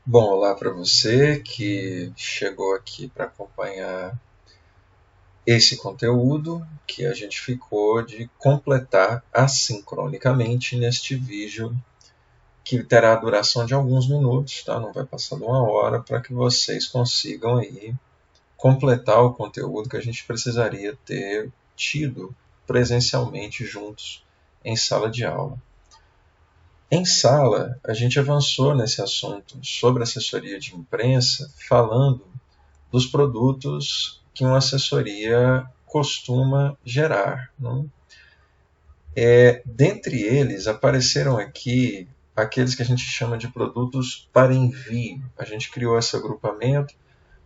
Bom, olá para você que chegou aqui para acompanhar esse conteúdo que a gente ficou de completar assincronicamente neste vídeo que terá a duração de alguns minutos, tá? Não vai passar de uma hora para que vocês consigam aí completar o conteúdo que a gente precisaria ter tido presencialmente juntos em sala de aula. Em sala, a gente avançou nesse assunto sobre assessoria de imprensa, falando dos produtos que uma assessoria costuma gerar. Né? Dentre eles, apareceram aqui aqueles que a gente chama de produtos para envio. A gente criou esse agrupamento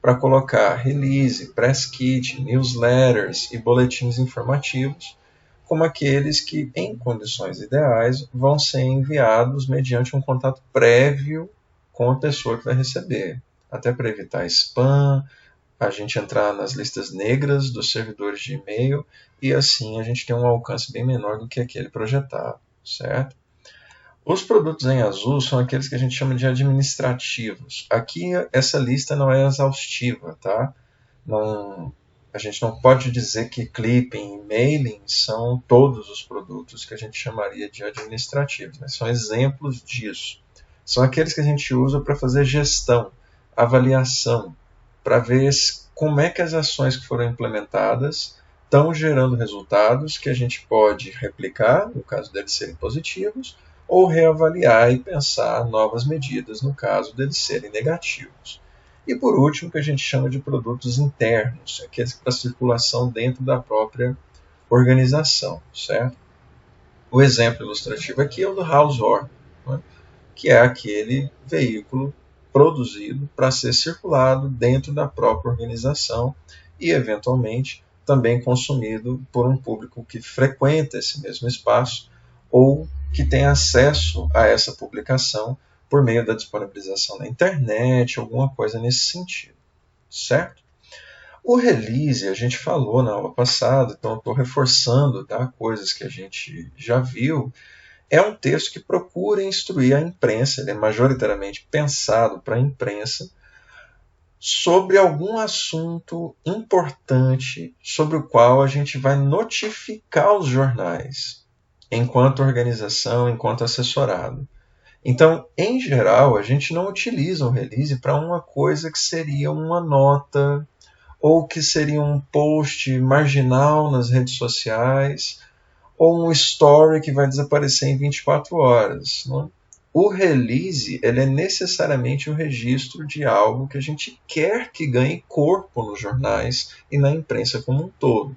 para colocar release, press kit, newsletters e boletins informativos, como aqueles que, em condições ideais, vão ser enviados mediante um contato prévio com a pessoa que vai receber, até para evitar spam, a gente entrar nas listas negras dos servidores de e-mail e assim a gente tem um alcance bem menor do que aquele projetado, certo? Os produtos em azul são aqueles que a gente chama de administrativos. Aqui essa lista não é exaustiva, tá? Não, a gente não pode dizer que clipping e mailing são todos os produtos que a gente chamaria de administrativos, né? São exemplos disso. São aqueles que a gente usa para fazer gestão, avaliação, para ver como é que as ações que foram implementadas estão gerando resultados que a gente pode replicar, no caso deles serem positivos, ou reavaliar e pensar novas medidas, no caso deles serem negativos. E por último, o que a gente chama de produtos internos, aqueles para circulação dentro da própria organização, certo? O exemplo ilustrativo aqui é o do house order, né? Que é aquele veículo produzido para ser circulado dentro da própria organização e, eventualmente, também consumido por um público que frequenta esse mesmo espaço ou que tem acesso a essa publicação por meio da disponibilização na internet, alguma coisa nesse sentido, certo? O release a gente falou na aula passada, então estou reforçando, tá, coisas que a gente já viu. É um texto que procura instruir a imprensa, ele é majoritariamente pensado para a imprensa, sobre algum assunto importante sobre o qual a gente vai notificar os jornais, enquanto organização, enquanto assessorado. Então, em geral, a gente não utiliza o release para uma coisa que seria uma nota ou que seria um post marginal nas redes sociais ou um story que vai desaparecer em 24 horas. Né? O release ele é necessariamente o registro de algo que a gente quer que ganhe corpo nos jornais e na imprensa como um todo.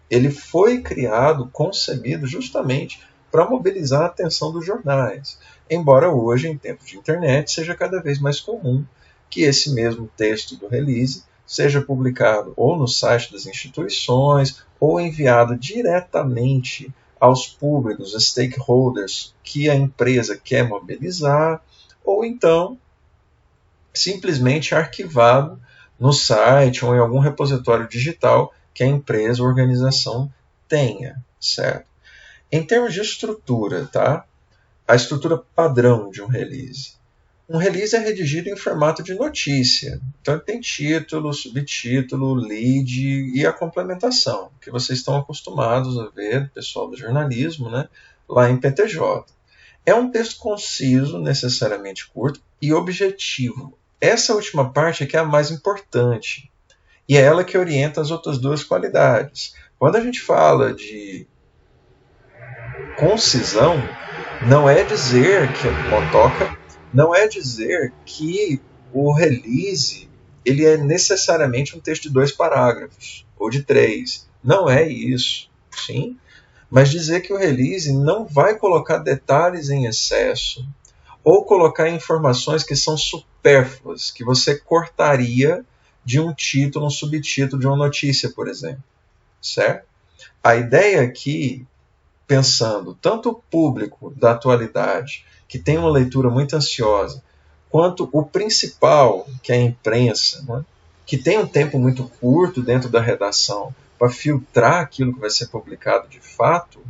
Ele foi criado, concebido justamente para mobilizar a atenção dos jornais. Embora hoje, em tempos de internet, seja cada vez mais comum que esse mesmo texto do release seja publicado ou no site das instituições ou enviado diretamente aos públicos, os stakeholders que a empresa quer mobilizar, ou então simplesmente arquivado no site ou em algum repositório digital que a empresa ou organização tenha, certo? Em termos de estrutura, tá? A estrutura padrão de um release. Um release é redigido em formato de notícia. Então tem título, subtítulo, lead e a complementação, que vocês estão acostumados a ver, pessoal do jornalismo, né, lá em PTJ. É um texto conciso, necessariamente curto e objetivo. Essa última parte é que é a mais importante. E é ela que orienta as outras duas qualidades. Quando a gente fala de concisão, não é dizer que motoca, não é dizer que o release ele é necessariamente um texto de 2 parágrafos ou de 3. Não é isso, sim. Mas dizer que o release não vai colocar detalhes em excesso ou colocar informações que são supérfluas, que você cortaria de um título, um subtítulo de uma notícia, por exemplo, certo? A ideia aqui, pensando tanto o público da atualidade, que tem uma leitura muito ansiosa, quanto o principal, que é a imprensa, né, que tem um tempo muito curto dentro da redação para filtrar aquilo que vai ser publicado de fato,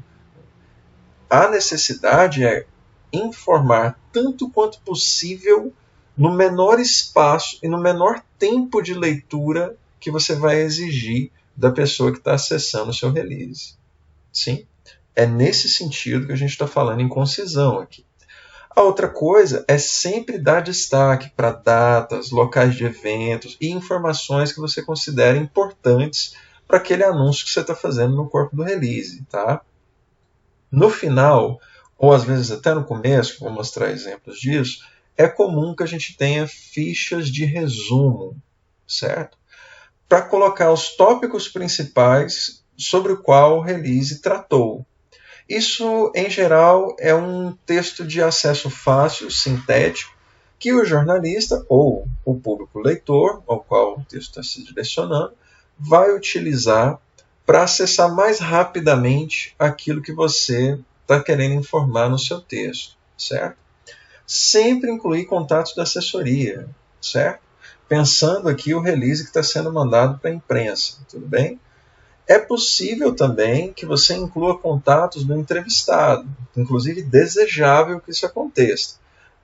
a necessidade é informar tanto quanto possível no menor espaço e no menor tempo de leitura que você vai exigir da pessoa que está acessando o seu release. Sim, é nesse sentido que a gente está falando em concisão aqui. A outra coisa é sempre dar destaque para datas, locais de eventos e informações que você considera importantes para aquele anúncio que você está fazendo no corpo do release. Tá? No final, ou às vezes até no começo, vou mostrar exemplos disso, é comum que a gente tenha fichas de resumo, certo? Para colocar os tópicos principais sobre o qual o release tratou. Isso, em geral, é um texto de acesso fácil, sintético, que o jornalista ou o público leitor, ao qual o texto está se direcionando, vai utilizar para acessar mais rapidamente aquilo que você está querendo informar no seu texto, certo? Sempre incluir contatos da assessoria, certo? Pensando aqui o release que está sendo mandado para a imprensa, tudo bem? É possível também que você inclua contatos do entrevistado, inclusive desejável que isso aconteça,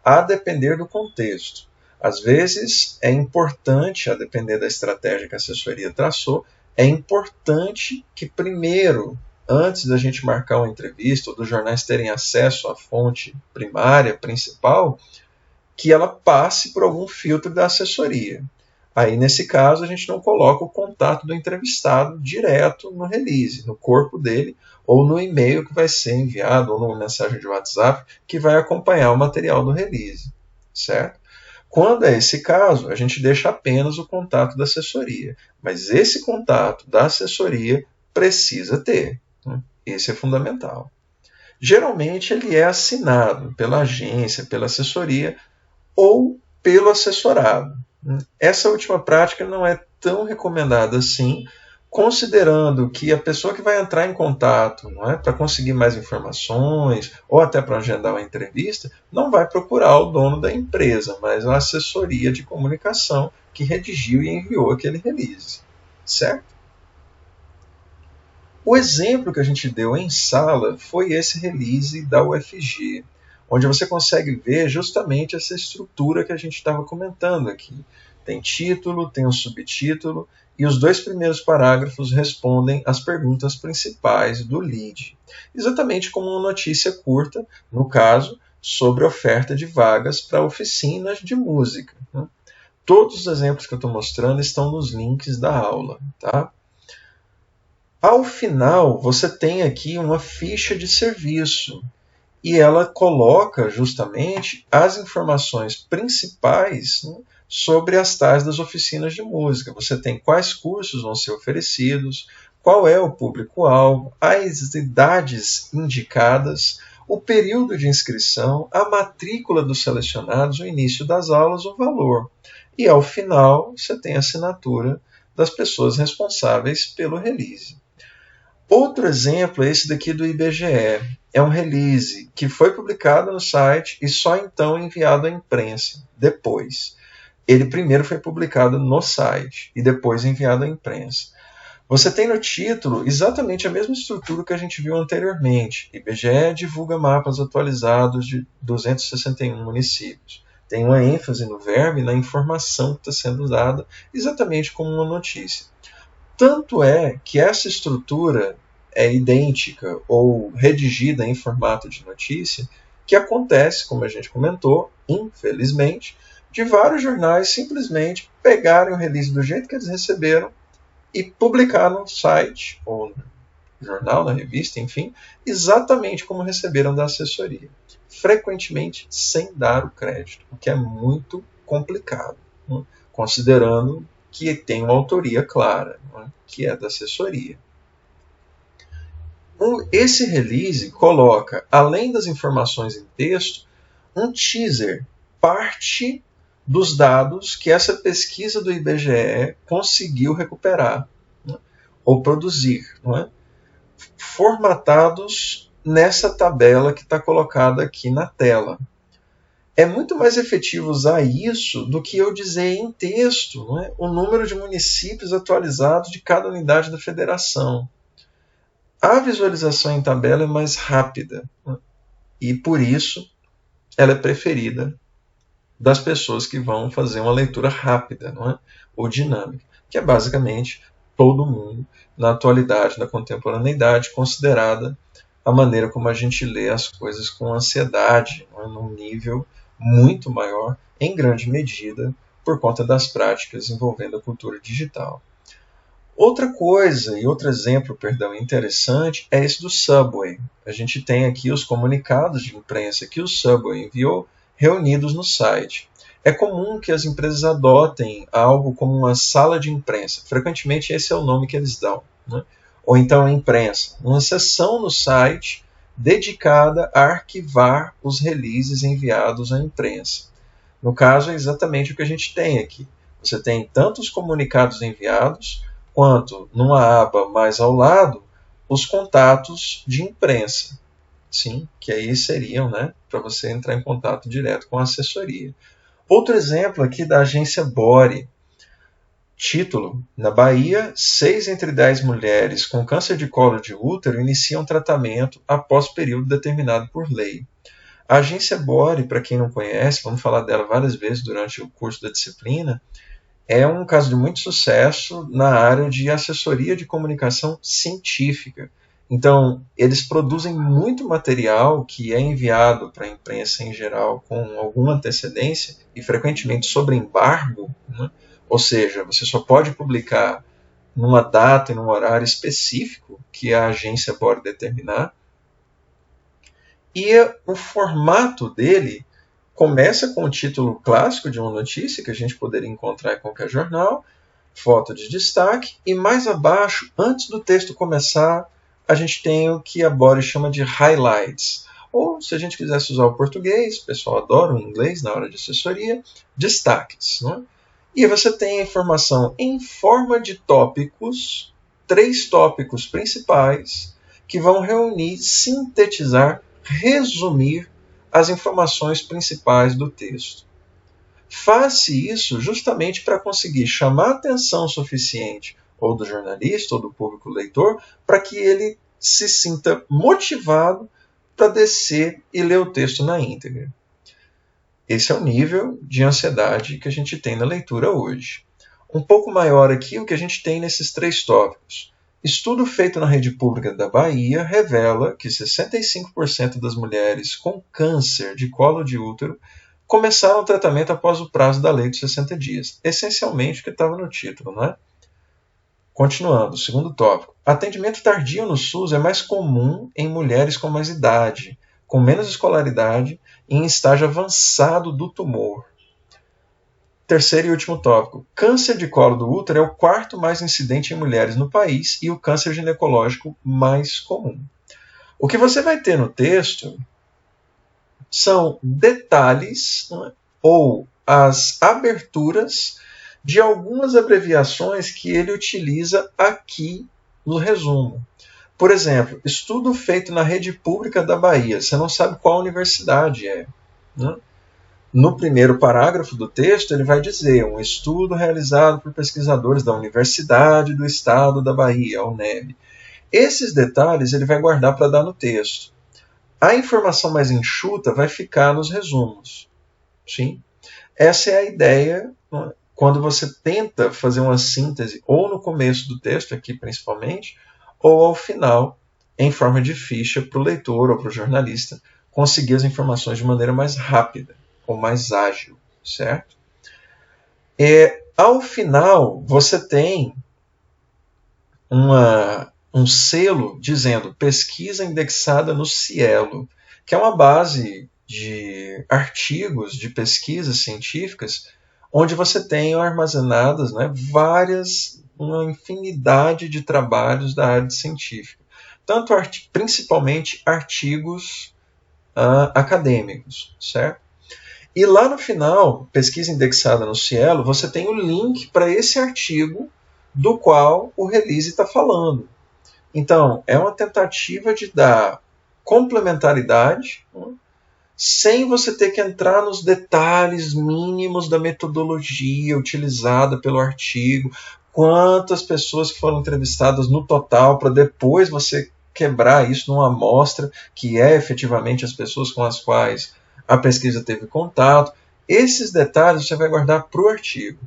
a depender do contexto. Às vezes é importante, a depender da estratégia que a assessoria traçou, é importante que primeiro, antes da gente marcar uma entrevista ou dos jornais terem acesso à fonte primária, principal, que ela passe por algum filtro da assessoria. Aí, nesse caso, a gente não coloca o contato do entrevistado direto no release, no corpo dele, ou no e-mail que vai ser enviado, ou numa mensagem de WhatsApp que vai acompanhar o material do release, certo? Quando é esse caso, a gente deixa apenas o contato da assessoria. Mas esse contato da assessoria precisa ter. Né? Esse é fundamental. Geralmente ele é assinado pela agência, pela assessoria ou pelo assessorado. Essa última prática não é tão recomendada assim, considerando que a pessoa que vai entrar em contato, não é, para conseguir mais informações ou até para agendar uma entrevista, não vai procurar o dono da empresa, mas a assessoria de comunicação que redigiu e enviou aquele release, certo? O exemplo que a gente deu em sala foi esse release da UFG, onde você consegue ver justamente essa estrutura que a gente estava comentando aqui. Tem título, tem um subtítulo, e os dois primeiros parágrafos respondem às perguntas principais do lead. Exatamente como uma notícia curta, no caso, sobre oferta de vagas para oficinas de música. Todos os exemplos que eu estou mostrando estão nos links da aula. Tá? Ao final, você tem aqui uma ficha de serviço, e ela coloca justamente as informações principais, né, sobre as tais das oficinas de música. Você tem quais cursos vão ser oferecidos, qual é o público-alvo, as idades indicadas, o período de inscrição, a matrícula dos selecionados, o início das aulas, o valor. E ao final, você tem a assinatura das pessoas responsáveis pelo release. Outro exemplo é esse daqui do IBGE. É um release que foi publicado no site e só então enviado à imprensa, depois. Ele primeiro foi publicado no site e depois enviado à imprensa. Você tem no título exatamente a mesma estrutura que a gente viu anteriormente. IBGE divulga mapas atualizados de 261 municípios. Tem uma ênfase no verbo e na informação que está sendo dada, exatamente como uma notícia. Tanto é que essa estrutura é idêntica ou redigida em formato de notícia, que acontece, como a gente comentou, infelizmente, de vários jornais simplesmente pegarem o release do jeito que eles receberam e publicar no site, ou no jornal, na revista, enfim, exatamente como receberam da assessoria. Frequentemente sem dar o crédito, o que é muito complicado, né? Considerando que tem uma autoria clara, né, que é da assessoria. Esse release coloca, além das informações em texto, um teaser, parte dos dados que essa pesquisa do IBGE conseguiu recuperar, né, ou produzir, não é? Formatados nessa tabela que está colocada aqui na tela. É muito mais efetivo usar isso do que eu dizer em texto, não é? O número de municípios atualizados de cada unidade da federação. A visualização em tabela é mais rápida, né? E por isso ela é preferida das pessoas que vão fazer uma leitura rápida, não é? Ou dinâmica, que é basicamente todo mundo, na atualidade, na contemporaneidade, considerada a maneira como a gente lê as coisas com ansiedade, não é? Num nível muito maior, em grande medida, por conta das práticas envolvendo a cultura digital. Outra coisa, e outro exemplo, perdão, interessante, é esse do Subway. A gente tem aqui os comunicados de imprensa que o Subway enviou reunidos no site. É comum que as empresas adotem algo como uma sala de imprensa. Frequentemente esse é o nome que eles dão, né? Ou então a imprensa, uma seção no site dedicada a arquivar os releases enviados à imprensa. No caso, é exatamente o que a gente tem aqui. Você tem tanto os comunicados enviados, quanto, numa aba mais ao lado, os contatos de imprensa. Sim, que aí seriam, né, para você entrar em contato direto com a assessoria. Outro exemplo aqui da agência Bore. Título: na Bahia, 6 entre 10 mulheres com câncer de colo de útero iniciam tratamento após período determinado por lei. A agência Bore, para quem não conhece, vamos falar dela várias vezes durante o curso da disciplina, é um caso de muito sucesso na área de assessoria de comunicação científica. Então, eles produzem muito material que é enviado para a imprensa em geral com alguma antecedência e frequentemente sob embargo, né? Ou seja, você só pode publicar numa data e num horário específico que a agência pode determinar. E o formato dele começa com o título clássico de uma notícia que a gente poderia encontrar em qualquer jornal, foto de destaque, e mais abaixo, antes do texto começar, a gente tem o que a Bore chama de highlights. Ou, se a gente quisesse usar o português, o pessoal adora o inglês na hora de assessoria, destaques. Né? E você tem a informação em forma de tópicos, 3 tópicos principais, que vão reunir, sintetizar, resumir as informações principais do texto. Faz-se isso justamente para conseguir chamar a atenção suficiente ou do jornalista ou do público leitor para que ele se sinta motivado para descer e ler o texto na íntegra. Esse é o nível de ansiedade que a gente tem na leitura hoje. Um pouco maior aqui o que a gente tem nesses 3 tópicos. Estudo feito na rede pública da Bahia revela que 65% das mulheres com câncer de colo de útero começaram o tratamento após o prazo da lei dos 60 dias. Essencialmente o que estava no título, não é? Continuando, segundo tópico. Atendimento tardio no SUS é mais comum em mulheres com mais idade, com menos escolaridade e em estágio avançado do tumor. Terceiro e último tópico. Câncer de colo do útero é o 4º mais incidente em mulheres no país e o câncer ginecológico mais comum. O que você vai ter no texto são detalhes, né, ou as aberturas de algumas abreviações que ele utiliza aqui no resumo. Por exemplo, estudo feito na rede pública da Bahia. Você não sabe qual universidade é, né? No primeiro parágrafo do texto, ele vai dizer um estudo realizado por pesquisadores da Universidade do Estado da Bahia, a UNEB. Esses detalhes ele vai guardar para dar no texto. A informação mais enxuta vai ficar nos resumos. Sim? Essa é a ideia, né, quando você tenta fazer uma síntese, ou no começo do texto, aqui principalmente, ou ao final, em forma de ficha para o leitor ou para o jornalista conseguir as informações de maneira mais rápida ou mais ágil, certo? Ao final, você tem um selo dizendo pesquisa indexada no Cielo, que é uma base de artigos de pesquisas científicas onde você tem armazenadas, né, uma infinidade de trabalhos da área científica, principalmente artigos acadêmicos, certo? E lá no final, pesquisa indexada no Cielo, você tem o link para esse artigo do qual o release está falando. Então, é uma tentativa de dar complementaridade, né, sem você ter que entrar nos detalhes mínimos da metodologia utilizada pelo artigo, quantas pessoas que foram entrevistadas no total, para depois você quebrar isso numa amostra que é efetivamente as pessoas com as quais a pesquisa teve contato. Esses detalhes você vai guardar para o artigo.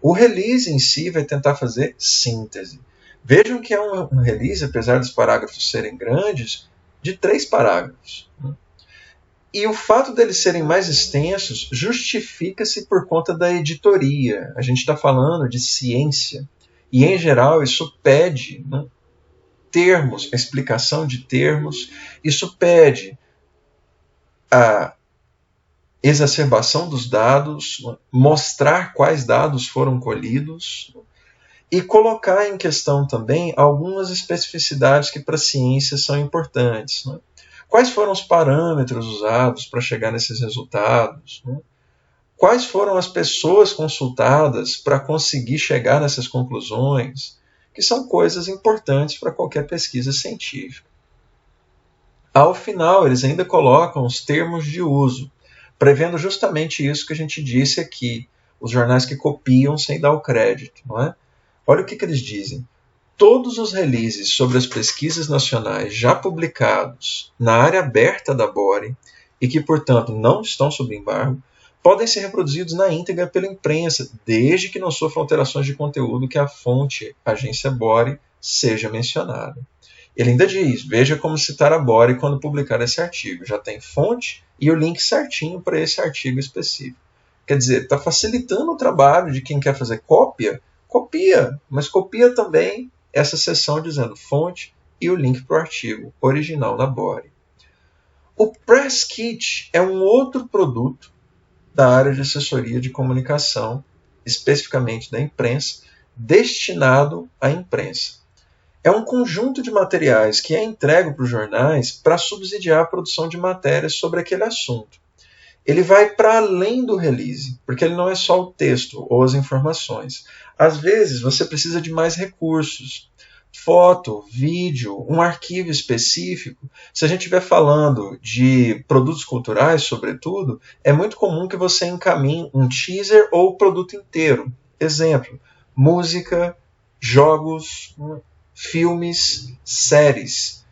O release em si vai tentar fazer síntese. Vejam que é um release, apesar dos parágrafos serem grandes, de 3 parágrafos. E o fato deles serem mais extensos justifica-se por conta da editoria. A gente está falando de ciência. E, em geral, isso pede, né, termos, a explicação de termos. Isso pede a exacerbação dos dados, mostrar quais dados foram colhidos e colocar em questão também algumas especificidades que para a ciência são importantes. Né? Quais foram os parâmetros usados para chegar nesses resultados? Né? Quais foram as pessoas consultadas para conseguir chegar nessas conclusões? Que são coisas importantes para qualquer pesquisa científica. Ao final, eles ainda colocam os termos de uso, prevendo justamente isso que a gente disse aqui, os jornais que copiam sem dar o crédito. Não é? Olha o que eles dizem. Todos os releases sobre as pesquisas nacionais já publicados na área aberta da BORE e que, portanto, não estão sob embargo, podem ser reproduzidos na íntegra pela imprensa, desde que não sofram alterações de conteúdo que a fonte agência BORE seja mencionada. Ele ainda diz, veja como citar a BORE quando publicar esse artigo. Já tem fonte e o link certinho para esse artigo específico. Quer dizer, está facilitando o trabalho de quem quer fazer cópia, copia, mas copia também essa seção dizendo fonte e o link para o artigo original na BORE. O Press Kit é um outro produto da área de assessoria de comunicação, especificamente da imprensa, destinado à imprensa. É um conjunto de materiais que é entregue para os jornais para subsidiar a produção de matérias sobre aquele assunto. Ele vai para além do release, porque ele não é só o texto ou as informações. Às vezes você precisa de mais recursos. Foto, vídeo, um arquivo específico. Se a gente estiver falando de produtos culturais, sobretudo, é muito comum que você encaminhe um teaser ou o produto inteiro. Exemplo, música, jogos, filmes, séries.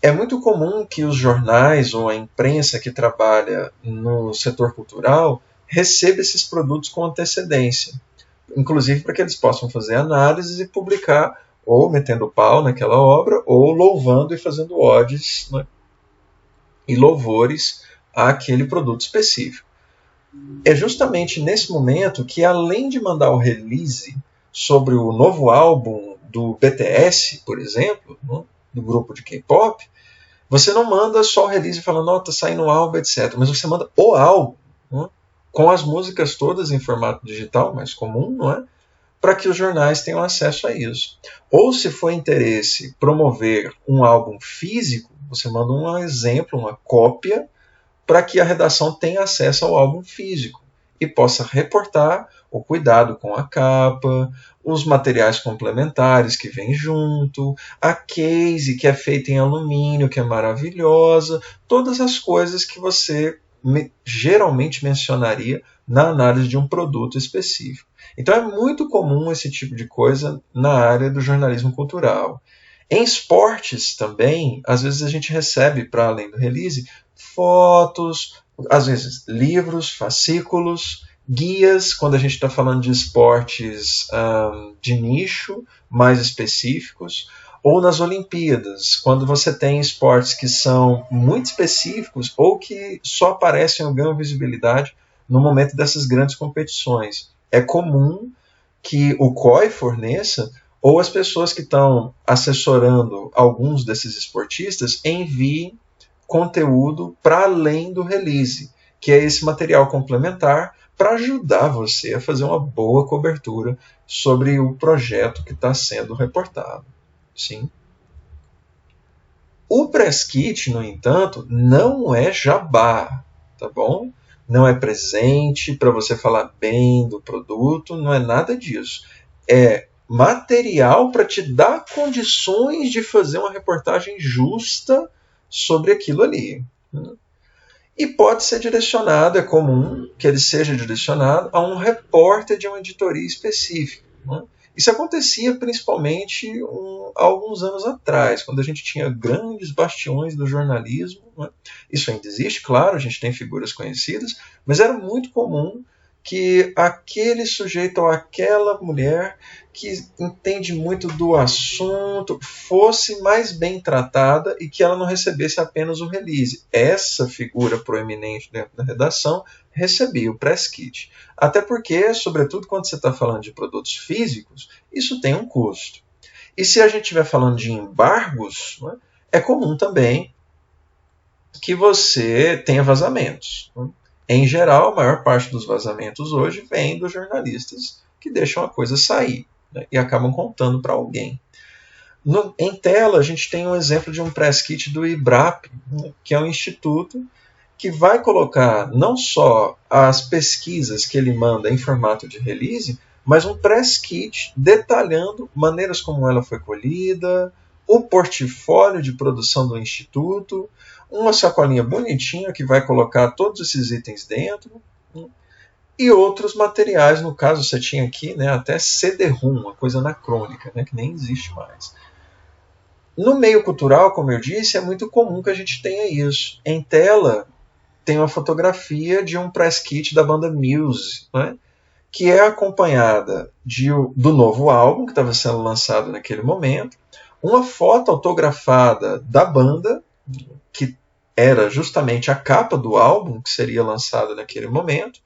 É muito comum que os jornais ou a imprensa que trabalha no setor cultural receba esses produtos com antecedência, inclusive para que eles possam fazer análises e publicar ou metendo pau naquela obra, ou louvando e fazendo odes, né, e louvores àquele produto específico. É justamente nesse momento que, além de mandar o release sobre o novo álbum do BTS, por exemplo, né, do grupo de K-pop, você não manda só o release falando, ó, tá saindo um álbum, etc. Mas você manda o álbum, né, com as músicas todas em formato digital, mais comum, não é? Para que os jornais tenham acesso a isso. Ou, se for interesse promover um álbum físico, você manda um exemplo, uma cópia, para que a redação tenha acesso ao álbum físico e possa reportar o cuidado com a capa, os materiais complementares que vêm junto, a case que é feita em alumínio, que é maravilhosa, todas as coisas que você geralmente mencionaria na análise de um produto específico. Então é muito comum esse tipo de coisa na área do jornalismo cultural. Em esportes também, às vezes a gente recebe, para além do release, fotos, às vezes livros, fascículos, guias, quando a gente está falando de esportes de nicho, mais específicos, ou nas Olimpíadas, quando você tem esportes que são muito específicos ou que só aparecem ou ganham visibilidade no momento dessas grandes competições. É comum que o COI forneça ou as pessoas que estão assessorando alguns desses esportistas enviem conteúdo para além do release, que é esse material complementar para ajudar você a fazer uma boa cobertura sobre o projeto que está sendo reportado. Sim. O Press Kit, no entanto, não é jabá, tá bom? Não é presente para você falar bem do produto, não é nada disso. É material para te dar condições de fazer uma reportagem justa sobre aquilo ali. E pode ser direcionado, é comum que ele seja direcionado a um repórter de uma editoria específica. Isso acontecia principalmente há alguns anos atrás, quando a gente tinha grandes bastiões do jornalismo, né? Isso ainda existe, claro, a gente tem figuras conhecidas, mas era muito comum que aquele sujeito ou aquela mulher que entende muito do assunto fosse mais bem tratada e que ela não recebesse apenas o release. Essa figura proeminente dentro da redação recebia o press kit. Até porque, sobretudo quando você está falando de produtos físicos, isso tem um custo. E se a gente estiver falando de embargos, né, é comum também que você tenha vazamentos. Né? Em geral, a maior parte dos vazamentos hoje vem dos jornalistas que deixam a coisa sair, né, e acabam contando para alguém. Em tela, a gente tem um exemplo de um press kit do IBRAP, né, que é um instituto que vai colocar não só as pesquisas que ele manda em formato de release, mas um press kit detalhando maneiras como ela foi colhida, o portfólio de produção do instituto, uma sacolinha bonitinha que vai colocar todos esses itens dentro, e outros materiais. No caso, você tinha aqui, né, até CD-ROM, uma coisa anacrônica, né, que nem existe mais. No meio cultural, como eu disse, é muito comum que a gente tenha isso. Em tela, tem uma fotografia de um press kit da banda Muse, né, que é acompanhada do novo álbum que estava sendo lançado naquele momento, uma foto autografada da banda, que era justamente a capa do álbum que seria lançado naquele momento,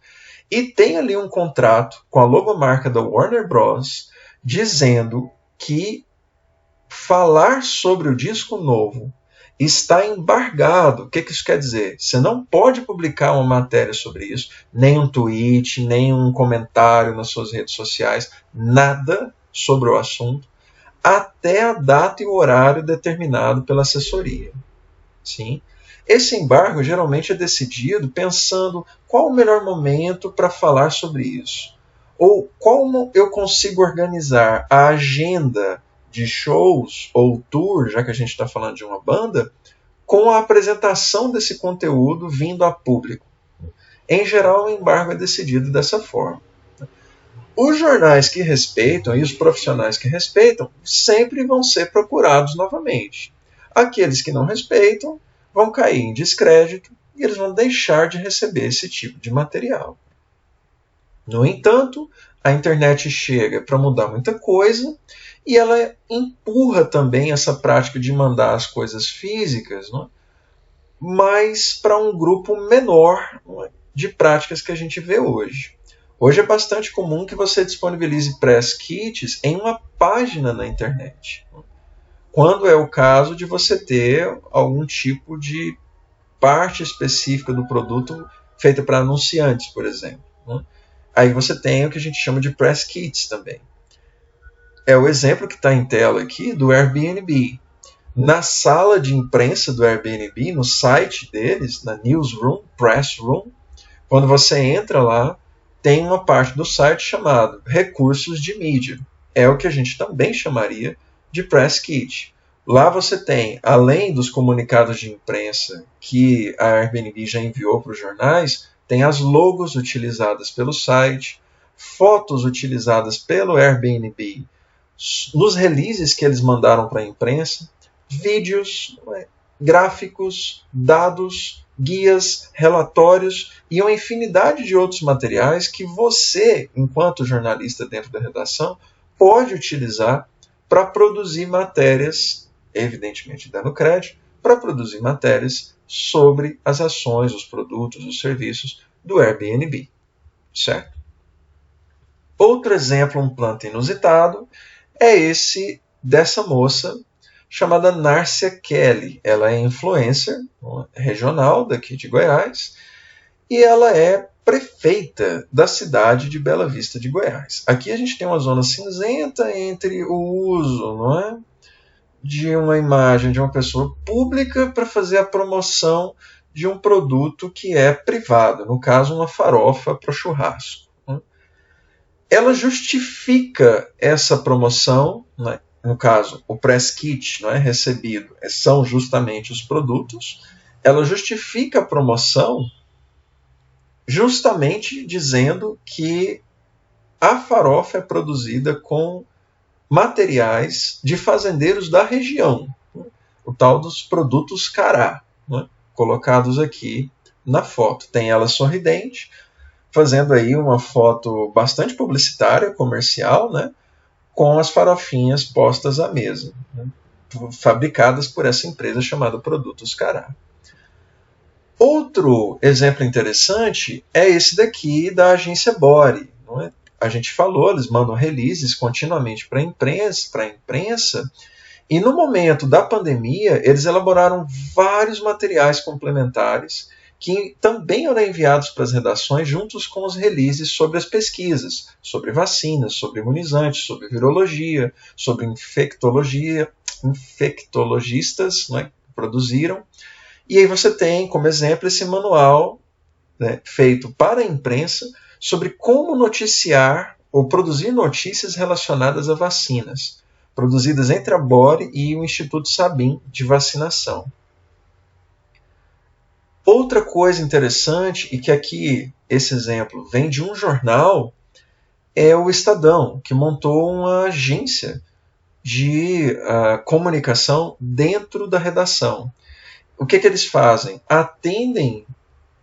e tem ali um contrato com a logomarca da Warner Bros. Dizendo que falar sobre o disco novo está embargado. O que isso quer dizer? Você não pode publicar uma matéria sobre isso, nem um tweet, nem um comentário nas suas redes sociais, nada sobre o assunto, até a data e o horário determinado pela assessoria. Sim? Esse embargo geralmente é decidido pensando qual o melhor momento para falar sobre isso. Ou como eu consigo organizar a agenda de shows ou tour, já que a gente está falando de uma banda, com a apresentação desse conteúdo vindo a público. Em geral, o embargo é decidido dessa forma. Os jornais que respeitam e os profissionais que respeitam sempre vão ser procurados novamente. Aqueles que não respeitam vão cair em descrédito e eles vão deixar de receber esse tipo de material. No entanto, a internet chega para mudar muita coisa e ela empurra também essa prática de mandar as coisas físicas, não é? Mas para um grupo menor, não é, de práticas que a gente vê hoje. Hoje é bastante comum que você disponibilize press kits em uma página na internet. Quando é o caso de você ter algum tipo de parte específica do produto feita para anunciantes, por exemplo. Aí você tem o que a gente chama de press kits também. É o exemplo que está em tela aqui do Airbnb. Na sala de imprensa do Airbnb, no site deles, na Newsroom, Press Room, quando você entra lá, tem uma parte do site chamada Recursos de Mídia. É o que a gente também chamaria de press kit. Lá você tem, além dos comunicados de imprensa que a Airbnb já enviou para os jornais, tem as logos utilizadas pelo site, fotos utilizadas pelo Airbnb nos releases que eles mandaram para a imprensa, vídeos, gráficos, dados, guias, relatórios e uma infinidade de outros materiais que você, enquanto jornalista dentro da redação, pode utilizar para produzir matérias, evidentemente dando crédito, para produzir matérias sobre as ações, os produtos, os serviços do Airbnb. Certo? Outro exemplo, um tanto inusitado, é esse dessa moça chamada Nárcia Kelly. Ela é influencer regional daqui de Goiás e ela é prefeita da cidade de Bela Vista de Goiás. Aqui a gente tem uma zona cinzenta entre o uso, não é, de uma imagem de uma pessoa pública para fazer a promoção de um produto que é privado, no caso uma farofa para churrasco. Ela justifica essa promoção, né? No caso, o press kit, não é, recebido são justamente os produtos. Ela justifica a promoção justamente dizendo que a farofa é produzida com materiais de fazendeiros da região, o tal dos produtos cará, né, colocados aqui na foto. Tem ela sorridente, fazendo aí uma foto bastante publicitária, comercial, né, com as farofinhas postas à mesa, né, fabricadas por essa empresa chamada Produtos Cará. Outro exemplo interessante é esse daqui da agência Bore. Não é? A gente falou, eles mandam releases continuamente para a imprensa, e no momento da pandemia, eles elaboraram vários materiais complementares que também eram enviados para as redações juntos com os releases sobre as pesquisas, sobre vacinas, sobre imunizantes, sobre virologia, sobre infectologistas, né, que produziram. E aí você tem, como exemplo, esse manual, né, feito para a imprensa sobre como noticiar ou produzir notícias relacionadas a vacinas, produzidas entre a Bore e o Instituto Sabin de vacinação. Outra coisa interessante, e que aqui esse exemplo vem de um jornal, é o Estadão, que montou uma agência de comunicação dentro da redação. O que eles fazem? Atendem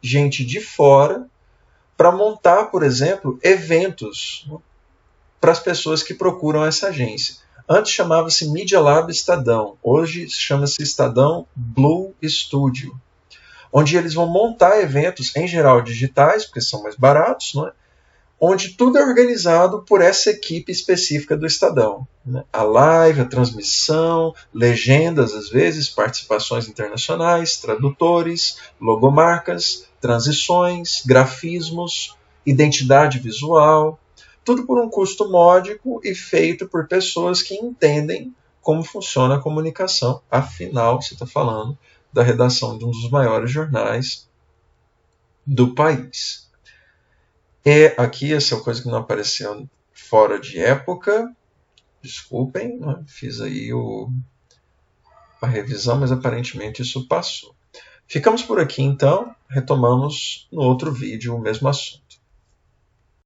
gente de fora para montar, por exemplo, eventos para as pessoas que procuram essa agência. Antes chamava-se Media Lab Estadão, hoje chama-se Estadão Blue Studio, onde eles vão montar eventos, em geral digitais, porque são mais baratos, não é? Onde tudo é organizado por essa equipe específica do Estadão. Né? A live, a transmissão, legendas às vezes, participações internacionais, tradutores, logomarcas, transições, grafismos, identidade visual, tudo por um custo módico e feito por pessoas que entendem como funciona a comunicação. Afinal, você está falando da redação de um dos maiores jornais do país. E aqui, essa coisa que não apareceu fora de época, desculpem, né? Fiz aí a revisão, mas aparentemente isso passou. Ficamos por aqui então, retomamos no outro vídeo o mesmo assunto.